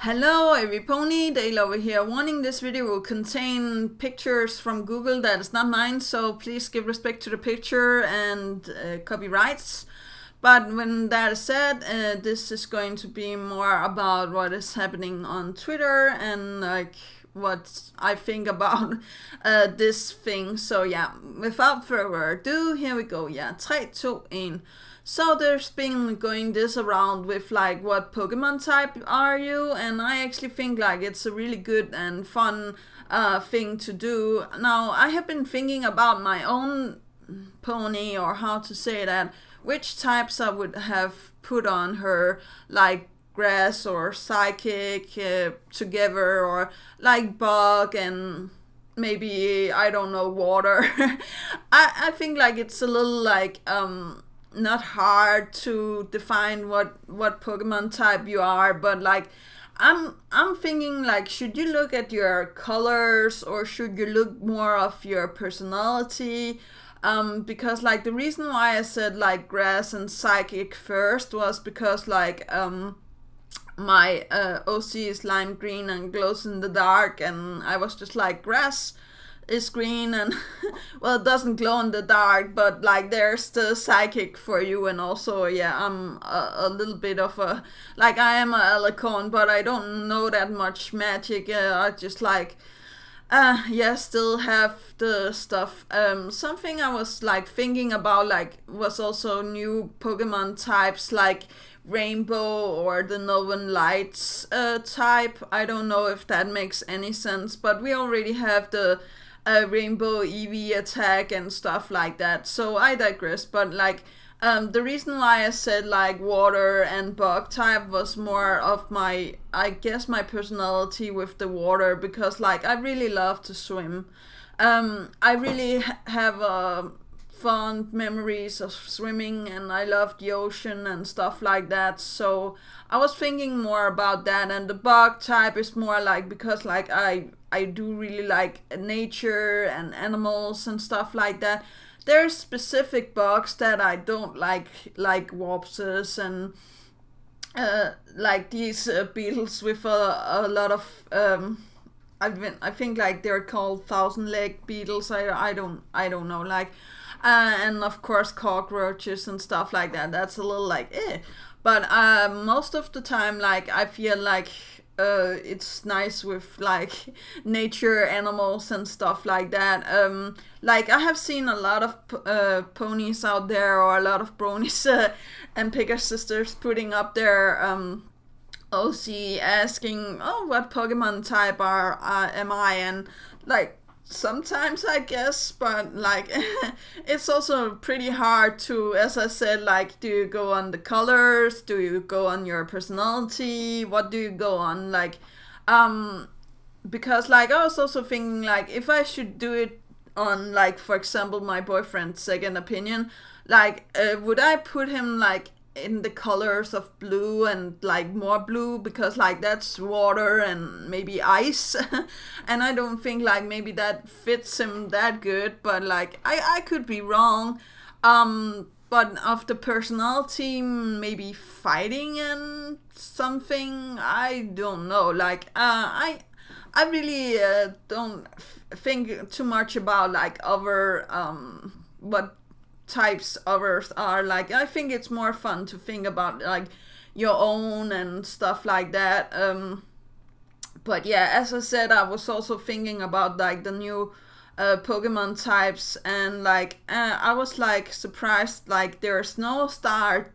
Hello every pony, Dale over here. Warning, this video will contain pictures from Google that is not mine, so please give respect to the picture and copyrights. But when that is said, this is going to be more about what is happening on Twitter and like what I think about this thing. So yeah, without further ado, here we go. Yeah, 3, 2, 1. So there's been going this around with like what Pokemon type are you, and I actually think like it's a really good and fun thing to do. Now I have been thinking about my own pony, or how to say that, which types I would have put on her, like grass or psychic together, or like bug and maybe I don't know, water. I think like it's a little like not hard to define what Pokemon type you are, but like I'm thinking like, should you look at your colors or should you look more of your personality? Because like the reason why I said like grass and psychic first was because like my OC is lime green and glows in the dark, and I was just like, grass is green and well, it doesn't glow in the dark, but like there's the psychic for you. And also yeah, I'm a little bit of a, like, I am a alicorn, but I don't know that much magic. I just like yeah, still have the stuff. Something I was like thinking about like was also new Pokemon types like rainbow or the Northern Lights type. I don't know if that makes any sense, but we already have the rainbow EV attack and stuff like that. So I digress. But like the reason why I said like water and bug type was more of my, I guess, my personality with the water, because like I really love to swim. I really have fond memories of swimming, and I love the ocean and stuff like that. So I was thinking more about that, and the bug type is more like, because like I do really like nature and animals and stuff like that. There's specific bugs that I don't like warpses and like these beetles with a lot of I think like they're called thousand leg beetles. I don't know, like and of course cockroaches and stuff like that. That's a little like but most of the time like I feel like it's nice with like nature, animals and stuff like that. Like I have seen a lot of ponies out there, or a lot of bronies and picker sisters putting up their OC asking, oh, what Pokemon type am I? And like sometimes I guess, but like it's also pretty hard to, as I said, like, do you go on the colors, do you go on your personality, what do you go on, like because like I was also thinking like, if I should do it on like, for example, my boyfriend's second opinion, like would I put him like in the colors of blue and like more blue, because like that's water and maybe ice and I don't think like maybe that fits him that good, but like I could be wrong. But of the personality, maybe fighting and something, I don't know, like I really don't think too much about like other what types others are like. I think it's more fun to think about like your own and stuff like that. But yeah, as I said, I was also thinking about like the new Pokemon types, and like I was like surprised like there's no star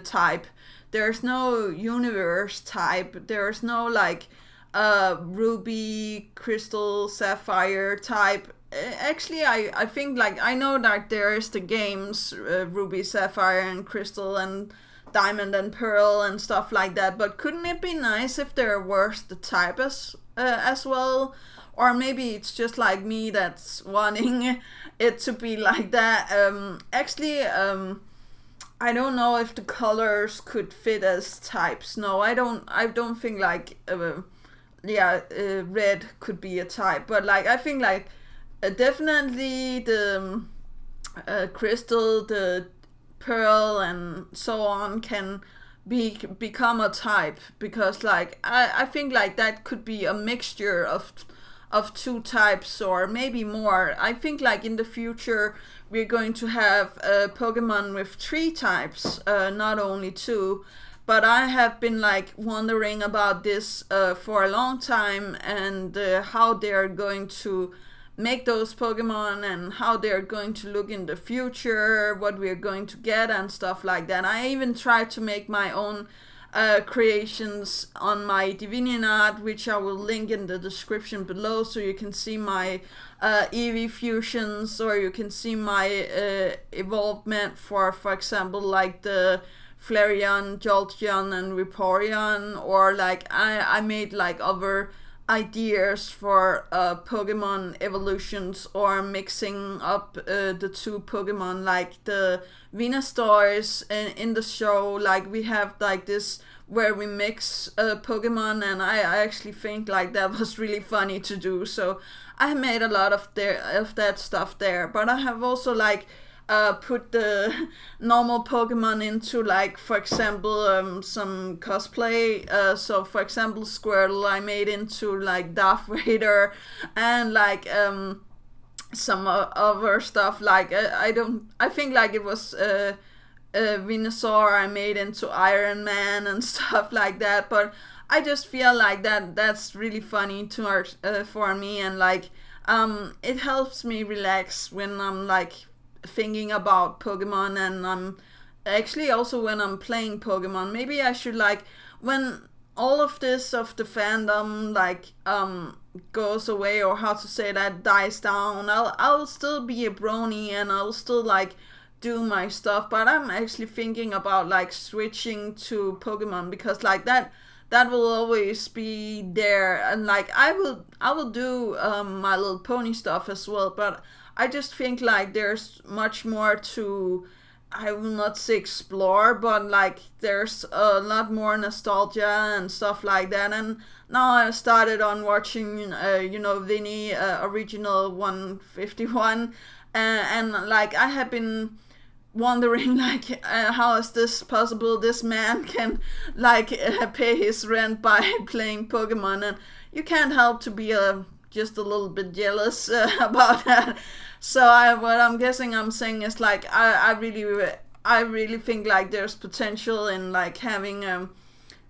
type, there's no universe type, there's no like ruby, crystal, sapphire type. Actually, I think like I know that there is the games ruby, sapphire and crystal and diamond and pearl and stuff like that, but couldn't it be nice if there was the type as well? Or maybe it's just like me that's wanting it to be like that. Actually, I don't know if the colors could fit as types. No, I don't think like red could be a type, but like I think like definitely the crystal, the pearl, and so on can become a type, because like I think like that could be a mixture of two types or maybe more. I think like in the future we're going to have Pokemon with three types, not only two. But I have been like wondering about this for a long time, and how they're going to make those Pokemon and how they're going to look in the future, what we're going to get and stuff like that. I even tried to make my own creations on my Divinian which I will link in the description below, so you can see my Eevee fusions, or you can see my evolvement for example, like the Flareon, Jolteon, and Vaporeon, or like I made like other ideas for Pokemon evolutions, or mixing up the two Pokemon, like the Venusaurs in the show. Like we have like this where we mix Pokemon, and I actually think like that was really funny to do. So I made a lot of that stuff there, but I have also like put the normal Pokemon into, like, for example, some cosplay. So for example, Squirtle I made into like Darth Vader, and like some other stuff. Like I think like it was Venusaur I made into Iron Man and stuff like that. But I just feel like that's really funny for me, and like it helps me relax when I'm like thinking about Pokemon, and I'm actually also when I'm playing Pokemon. Maybe I should, like, when all of this of the fandom like goes away, or how to say that, dies down, I'll still be a brony and I'll still like do my stuff, but I'm actually thinking about like switching to Pokemon, because like that will always be there, and like I will do My Little Pony stuff as well, but I just think like there's much more to, I will not say explore, but like there's a lot more nostalgia and stuff like that. And now I started on watching Vinny original 151, and like I have been wondering like how is this possible, this man can like pay his rent by playing Pokemon, and you can't help to be just a little bit jealous about that. So what I'm guessing I'm saying is like I really think like there's potential in like having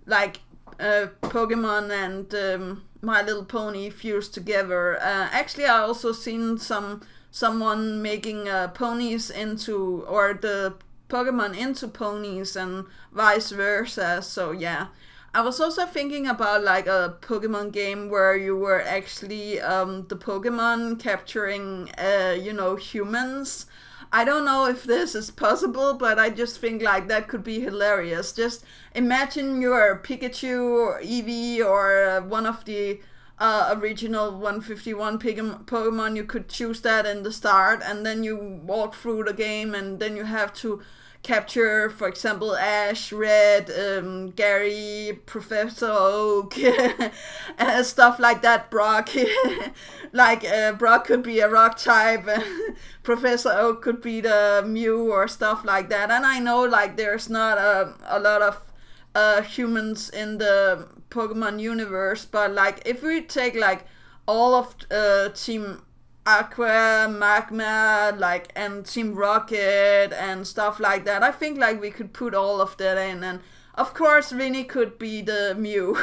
Pokemon and My Little Pony fused together. Actually, I also seen someone making ponies into, or the Pokemon into ponies, and vice versa. So yeah, I was also thinking about like a Pokemon game where you were actually the Pokemon capturing humans. I don't know if this is possible, but I just think like that could be hilarious. Just imagine you're Pikachu or Eevee or one of the original 151 Pokemon. You could choose that in the start, and then you walk through the game, and then you have to capture, for example, Ash, Red, Gary, Professor Oak, stuff like that. Brock, like Brock could be a rock type, Professor Oak could be the Mew or stuff like that. And I know like there's not a lot of humans in the Pokemon universe, but like if we take like all of Team Aqua, Magma, like, and Team Rocket and stuff like that, I think like we could put all of that in, and of course Vinny could be the Mew.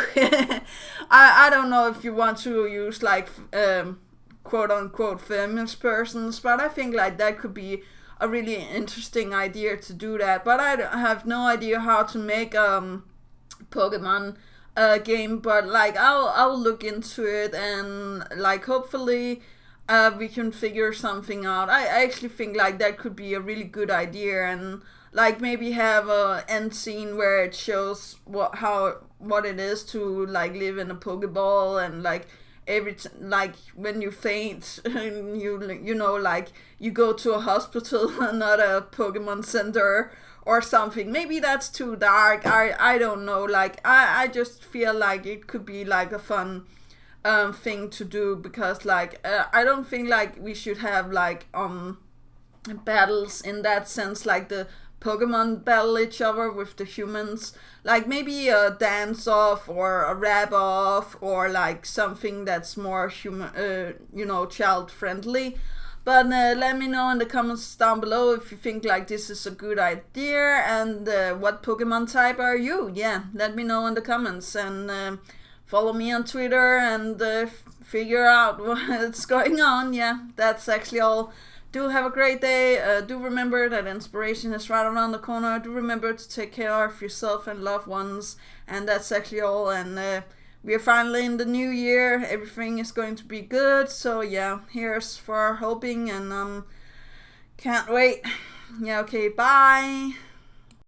I don't know if you want to use like quote unquote famous persons, but I think like that could be a really interesting idea to do that. But I have no idea how to make Pokemon game, but like I'll look into it, and like hopefully we can figure something out. I actually think like that could be a really good idea, and like maybe have a end scene where it shows what it is to like live in a Pokeball, and like like when you faint, like you go to a hospital not a Pokemon center or something. Maybe that's too dark. I don't know. Like I just feel like it could be like a fun thing to do, because like I don't think like we should have like battles in that sense, like the Pokemon battle each other with the humans, like maybe a dance off or a rap off, or like something that's more human, child friendly. But let me know in the comments down below if you think like this is a good idea, and what Pokemon type are you? Yeah, let me know in the comments, and follow me on Twitter and figure out what's going on. Yeah, that's actually all. Do have a great day. Do remember that inspiration is right around the corner. Do remember to take care of yourself and loved ones. And that's actually all. And we are finally in the new year. Everything is going to be good. So yeah, here's for hoping, and can't wait. Yeah, okay, bye.